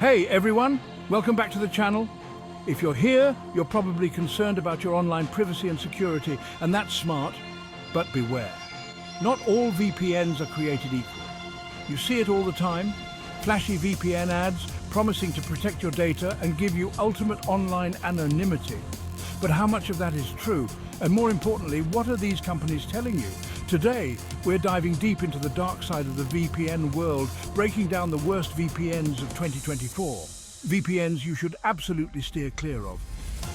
Hey everyone, welcome back to the channel. If you're here, you're probably concerned about your online privacy and security, and that's smart, but beware. Not all VPNs are created equal. You see it all the time, flashy VPN ads promising to protect your data and give you ultimate online anonymity. But how much of that is true? And more importantly, what are these companies telling you? Today, we're diving deep into the dark side of the VPN world, breaking down the worst VPNs of 2024. VPNs you should absolutely steer clear of.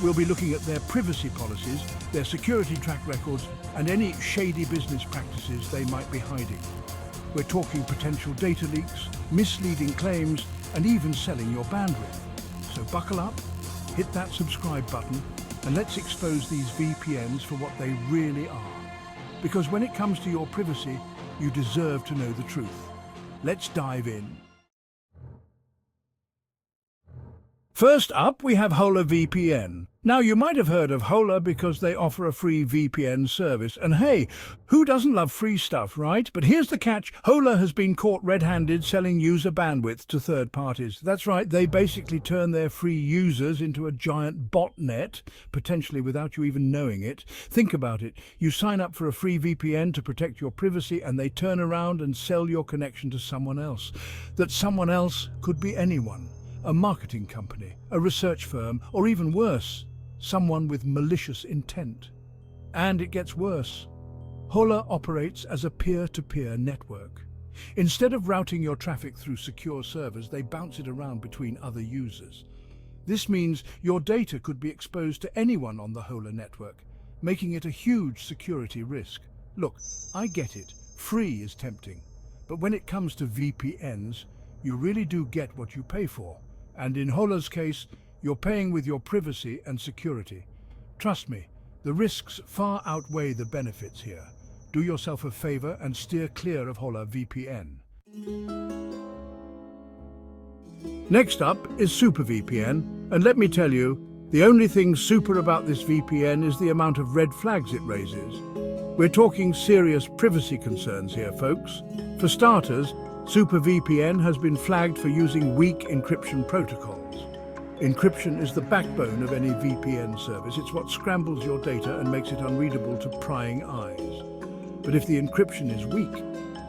We'll be looking at their privacy policies, their security track records, and any shady business practices they might be hiding. We're talking potential data leaks, misleading claims, and even selling your bandwidth. So buckle up, hit that subscribe button, and let's expose these VPNs for what they really are. Because when it comes to your privacy, you deserve to know the truth. Let's dive in. First up, we have Hola VPN. Now, you might have heard of Hola because they offer a free VPN service. And hey, who doesn't love free stuff, right? But here's the catch. Hola has been caught red-handed selling user bandwidth to third parties. That's right, they basically turn their free users into a giant botnet, potentially without you even knowing it. Think about it. You sign up for a free VPN to protect your privacy, and they turn around and sell your connection to someone else. That someone else could be anyone. A marketing company, a research firm, or even worse, someone with malicious intent. And it gets worse. Hola operates as a peer-to-peer network. Instead of routing your traffic through secure servers, they bounce it around between other users. This means your data could be exposed to anyone on the Hola network, making it a huge security risk. Look, I get it, free is tempting. But when it comes to VPNs, you really do get what you pay for. And in Hola's case, you're paying with your privacy and security. Trust me, the risks far outweigh the benefits here. Do yourself a favor and steer clear of Hola VPN. Next up is SuperVPN, and let me tell you, the only thing super about this VPN is the amount of red flags it raises. We're talking serious privacy concerns here, folks. For starters, SuperVPN has been flagged for using weak encryption protocols. Encryption is the backbone of any VPN service. It's what scrambles your data and makes it unreadable to prying eyes. But if the encryption is weak,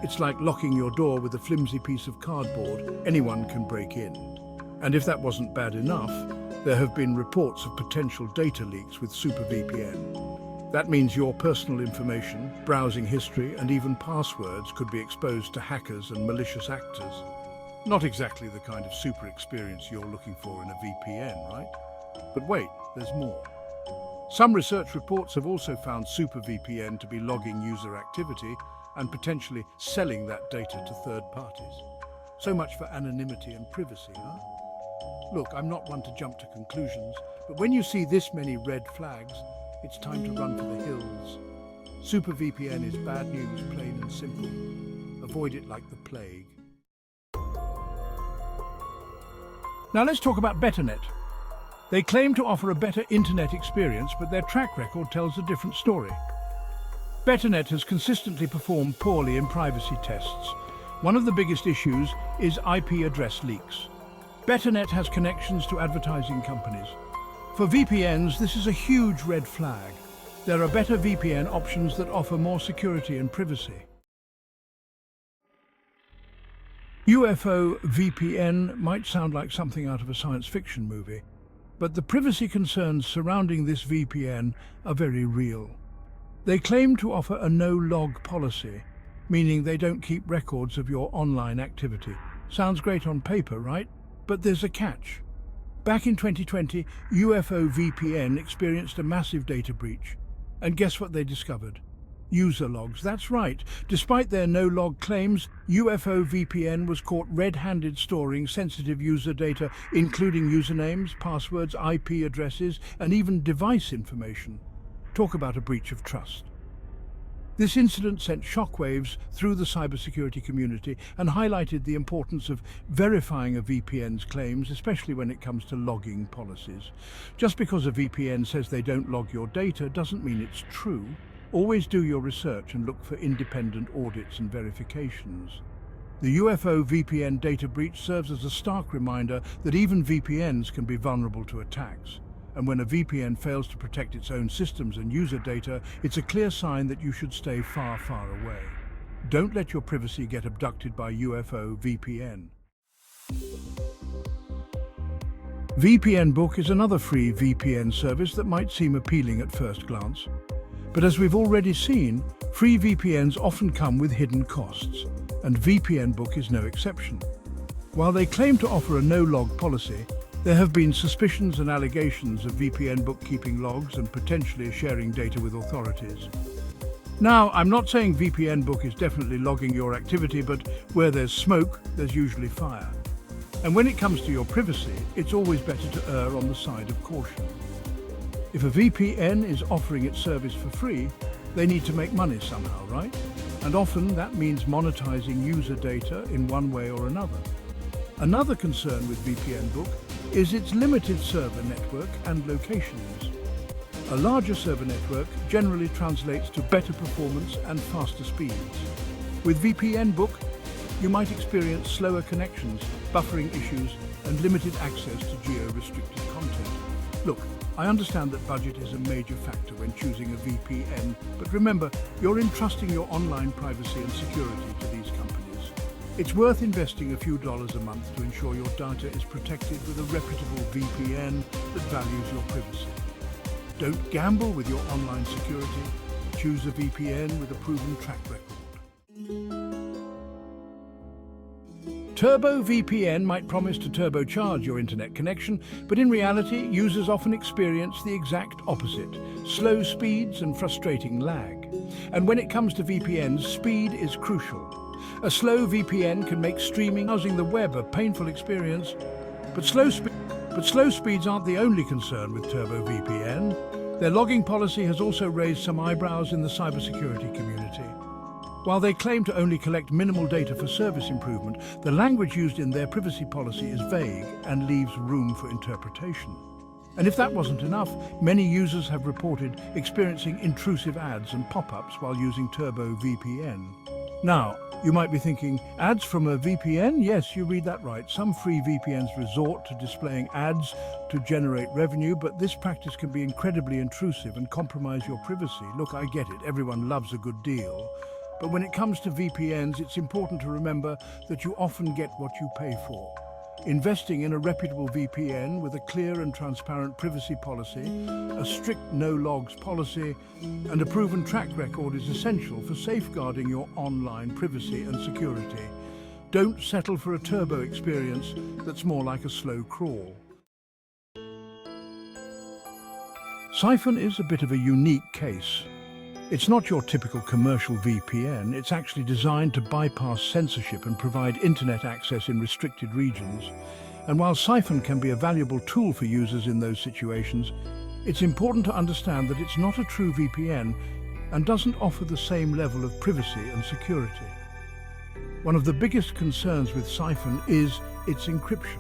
it's like locking your door with a flimsy piece of cardboard. Anyone can break in. And if that wasn't bad enough, there have been reports of potential data leaks with SuperVPN. That means your personal information, browsing history, and even passwords could be exposed to hackers and malicious actors. Not exactly the kind of super experience you're looking for in a VPN, right? But wait, there's more. Some research reports have also found SuperVPN to be logging user activity and potentially selling that data to third parties. So much for anonymity and privacy, huh? Look, I'm not one to jump to conclusions, but when you see this many red flags, it's time to run for the hills. SuperVPN is bad news, plain and simple. Avoid it like the plague. Now let's talk about Betternet. They claim to offer a better internet experience, but their track record tells a different story. Betternet has consistently performed poorly in privacy tests. One of the biggest issues is IP address leaks. Betternet has connections to advertising companies. For VPNs, this is a huge red flag. There are better VPN options that offer more security and privacy. UFO VPN might sound like something out of a science fiction movie, but the privacy concerns surrounding this VPN are very real. They claim to offer a no-log policy, meaning they don't keep records of your online activity. Sounds great on paper, right? But there's a catch. Back in 2020, UFO VPN experienced a massive data breach. And guess what they discovered? User logs. That's right. Despite their no-log claims, UFO VPN was caught red-handed storing sensitive user data, including usernames, passwords, IP addresses, and even device information. Talk about a breach of trust. This incident sent shockwaves through the cybersecurity community and highlighted the importance of verifying a VPN's claims, especially when it comes to logging policies. Just because a VPN says they don't log your data doesn't mean it's true. Always do your research and look for independent audits and verifications. The UFO VPN data breach serves as a stark reminder that even VPNs can be vulnerable to attacks. And when a VPN fails to protect its own systems and user data, it's a clear sign that you should stay far, far away. Don't let your privacy get abducted by UFO VPN. VPNBook is another free VPN service that might seem appealing at first glance. But as we've already seen, free VPNs often come with hidden costs, and VPNBook is no exception. While they claim to offer a no-log policy, there have been suspicions and allegations of VPNBook keeping logs and potentially sharing data with authorities. Now, I'm not saying VPNBook is definitely logging your activity, but where there's smoke, there's usually fire. And when it comes to your privacy, it's always better to err on the side of caution. If a VPN is offering its service for free, they need to make money somehow, right? And often that means monetizing user data in one way or another. Another concern with VPNBook is its limited server network and locations. A larger server network generally translates to better performance and faster speeds. With VPNBook, you might experience slower connections, buffering issues, and limited access to geo-restricted content. Look, I understand that budget is a major factor when choosing a VPN, but remember, you're entrusting your online privacy and security to these companies. It's worth investing a few dollars a month to ensure your data is protected with a reputable VPN that values your privacy. Don't gamble with your online security. Choose a VPN with a proven track record. Turbo VPN might promise to turbocharge your internet connection, but in reality, users often experience the exact opposite: slow speeds and frustrating lag. And when it comes to VPNs, speed is crucial. A slow VPN can make streaming, browsing the web a painful experience, but slow speeds aren't the only concern with Turbo VPN. Their logging policy has also raised some eyebrows in the cybersecurity community. While they claim to only collect minimal data for service improvement, the language used in their privacy policy is vague and leaves room for interpretation. And if that wasn't enough, many users have reported experiencing intrusive ads and pop-ups while using Turbo VPN. Now, you might be thinking, ads from a VPN? Yes, you read that right. Some free VPNs resort to displaying ads to generate revenue, but this practice can be incredibly intrusive and compromise your privacy. Look, I get it. Everyone loves a good deal. But when it comes to VPNs, it's important to remember that you often get what you pay for. Investing in a reputable VPN with a clear and transparent privacy policy, a strict no-logs policy, and a proven track record is essential for safeguarding your online privacy and security. Don't settle for a turbo experience that's more like a slow crawl. Psiphon is a bit of a unique case. It's not your typical commercial VPN. It's actually designed to bypass censorship and provide internet access in restricted regions. And while Psiphon can be a valuable tool for users in those situations, it's important to understand that it's not a true VPN and doesn't offer the same level of privacy and security. One of the biggest concerns with Psiphon is its encryption.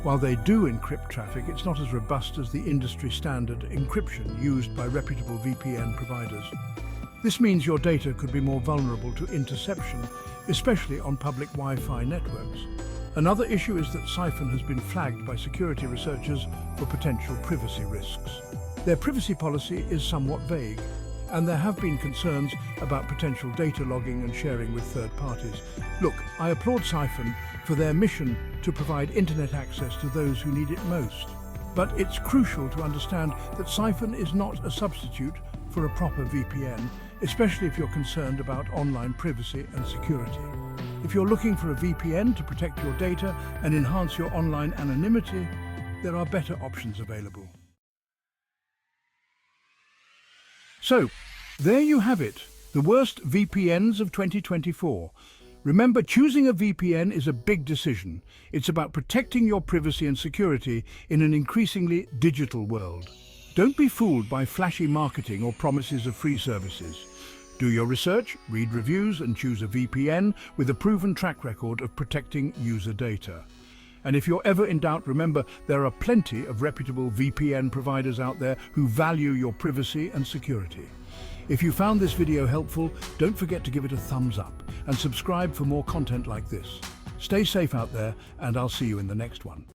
While they do encrypt traffic, it's not as robust as the industry-standard encryption used by reputable VPN providers. This means your data could be more vulnerable to interception, especially on public Wi-Fi networks. Another issue is that Psiphon has been flagged by security researchers for potential privacy risks. Their privacy policy is somewhat vague, and there have been concerns about potential data logging and sharing with third parties. Look, I applaud Psiphon for their mission to provide internet access to those who need it most. But it's crucial to understand that Psiphon is not a substitute for a proper VPN, especially if you're concerned about online privacy and security. If you're looking for a VPN to protect your data and enhance your online anonymity, there are better options available. So, there you have it, the worst VPNs of 2024. Remember, choosing a VPN is a big decision. It's about protecting your privacy and security in an increasingly digital world. Don't be fooled by flashy marketing or promises of free services. Do your research, read reviews, and choose a VPN with a proven track record of protecting user data. And if you're ever in doubt, remember, there are plenty of reputable VPN providers out there who value your privacy and security. If you found this video helpful, don't forget to give it a thumbs up and subscribe for more content like this. Stay safe out there, and I'll see you in the next one.